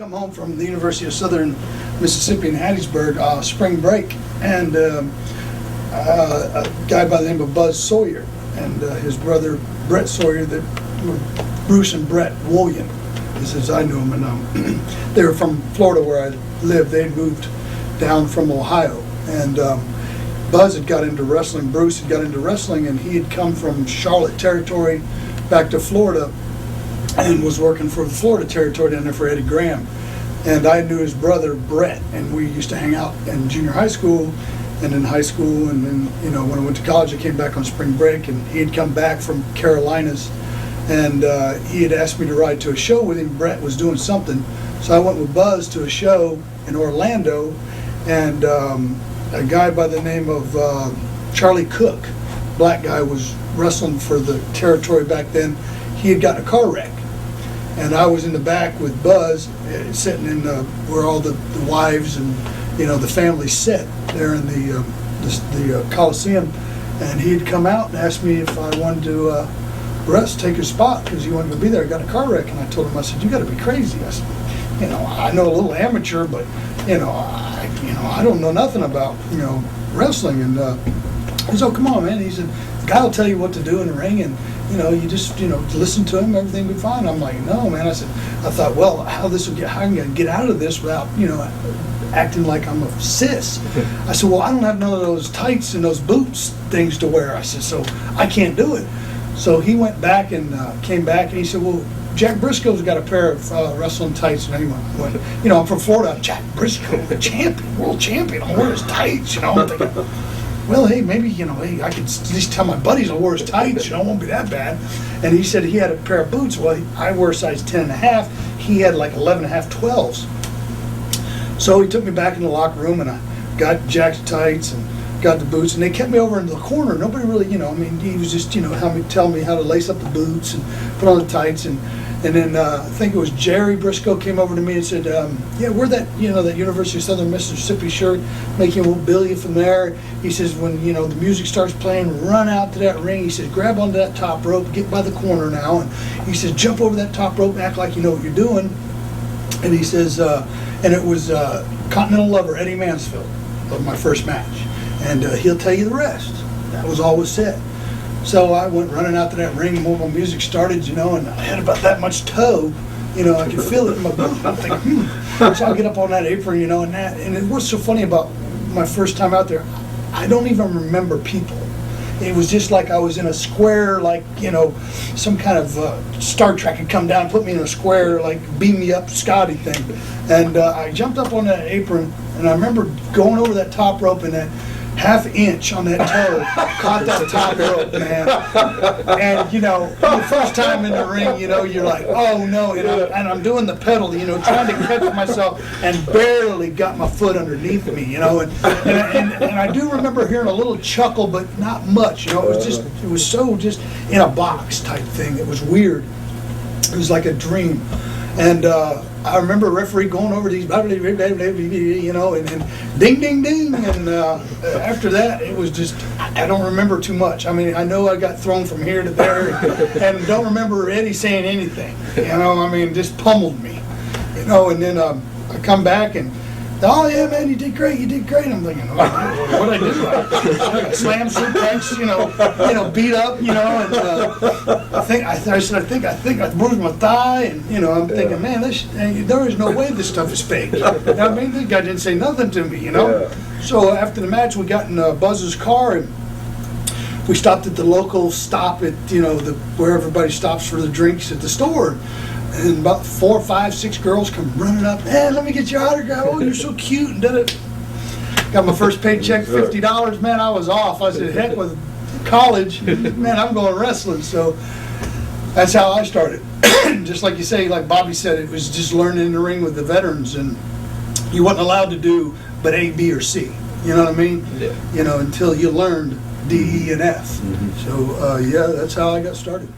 Come home from the University of Southern Mississippi in Hattiesburg, spring break, and a guy by the name of Buzz Sawyer and his brother Brett Sawyer, that were Bruce and Brett William, as I knew them, and they were from Florida where I lived. They had moved down from Ohio, and Buzz had got into wrestling, Bruce had got into wrestling, and he had come from Charlotte territory back to Florida and was working for the Florida territory down there for Eddie Graham. And I knew his brother Brett, and we used to hang out in junior high school and in high school, and then, you know, when I went to college I came back on spring break, and he had come back from Carolinas, and he had asked me to ride to a show with him. Brett was doing something, so I went with Buzz to a show in Orlando, and a guy by the name of Charlie Cook, black guy, was wrestling for the territory back then. He had gotten a car wreck, and I was in the back with Buzz, sitting in where all the wives and, you know, the family sit there in the Coliseum, and he had come out and asked me if I wanted to take his spot because he wanted to be there. I got a car wreck, and I told him, I said, "You got to be crazy." I said, "You know, I know a little amateur, but I don't know nothing about, you know, wrestling." And he said, "Oh, come on, man." He said, "The guy will tell you what to do in the ring, and you know, you just, you know, listen to him, everything will be fine." I'm like, "No, man." I thought, well, how am I going to get out of this without, you know, acting like I'm a sis? I said, "Well, I don't have none of those tights and those boots things to wear." I said, "So I can't do it." So he went back and came back, and he said, "Well, Jack Briscoe's got a pair of wrestling tights." And anyone went, you know, I'm from Florida. Jack Briscoe, the champion, world champion, I'll wear his tights, you know. I'm thinking, well, hey, maybe, you know, hey, I could at least tell my buddies I'll wear his tights, you know, it won't be that bad. And he said he had a pair of boots. Well, I wear size 10 and a half. He had like 11 and a half, 12s. So he took me back in the locker room, and I got Jack's tights and got the boots, and they kept me over in the corner. Nobody really, you know, I mean, he was just, you know, telling me how to lace up the boots and put on the tights. And then I think it was Jerry Briscoe came over to me and said, "Yeah, wear that, you know, that University of Southern Mississippi shirt. We'll bill you from there." He says, "When, you know, the music starts playing, run out to that ring." He says, "Grab onto that top rope, get by the corner now." And he says, "Jump over that top rope and act like you know what you're doing." And he says, and it was Continental Lover Eddie Mansfield of my first match, and he'll tell you the rest. That was all was said. So I went running out to that ring, and when my music started, you know, and I had about that much toe, you know, I could feel it in my boot. I'm thinking, So I get up on that apron, you know, and it was so funny about my first time out there, I don't even remember people. It was just like I was in a square, like, you know, some kind of Star Trek had come down and put me in a square, like beam me up Scotty thing. And I jumped up on that apron, and I remember going over that top rope, and that half inch on that toe caught that top rope, man. And, you know, the first time in the ring, you know, you're like, oh no, and I'm doing the pedal, you know, trying to catch myself, and barely got my foot underneath me, you know. And I do remember hearing a little chuckle, but not much, you know. It was so just in a box type thing. It was weird. It was like a dream. And I remember a referee going over these, you know, and ding, ding, ding. And after that, it was just, I don't remember too much. I mean, I know I got thrown from here to there, and don't remember Eddie saying anything. You know, I mean, just pummeled me. You know, and then I come back and, "Oh yeah, man, you did great. I'm thinking, oh, what did I do? I got slam suplex, you know, beat up, you know, and I think I bruised my thigh, and you know, I'm thinking, man, there is no way this stuff is fake. I mean, this guy didn't say nothing to me, you know. Yeah. So after the match, we got in Buzz's car, and we stopped at the local stop at, you know, where everybody stops for the drinks at the store. And about 4, 5, 6 girls come running up. "Hey, let me get your autograph. Oh, you're so cute." And did it. Got my first paycheck, $50. Man, I was off. I said, heck with college. Man, I'm going wrestling. So that's how I started. Just like you say, like Bobby said, it was just learning in the ring with the veterans, and you wasn't allowed to do but A, B, or C. You know what I mean? Yeah. You know, until you learned D, E, and F. Mm-hmm. So yeah, that's how I got started.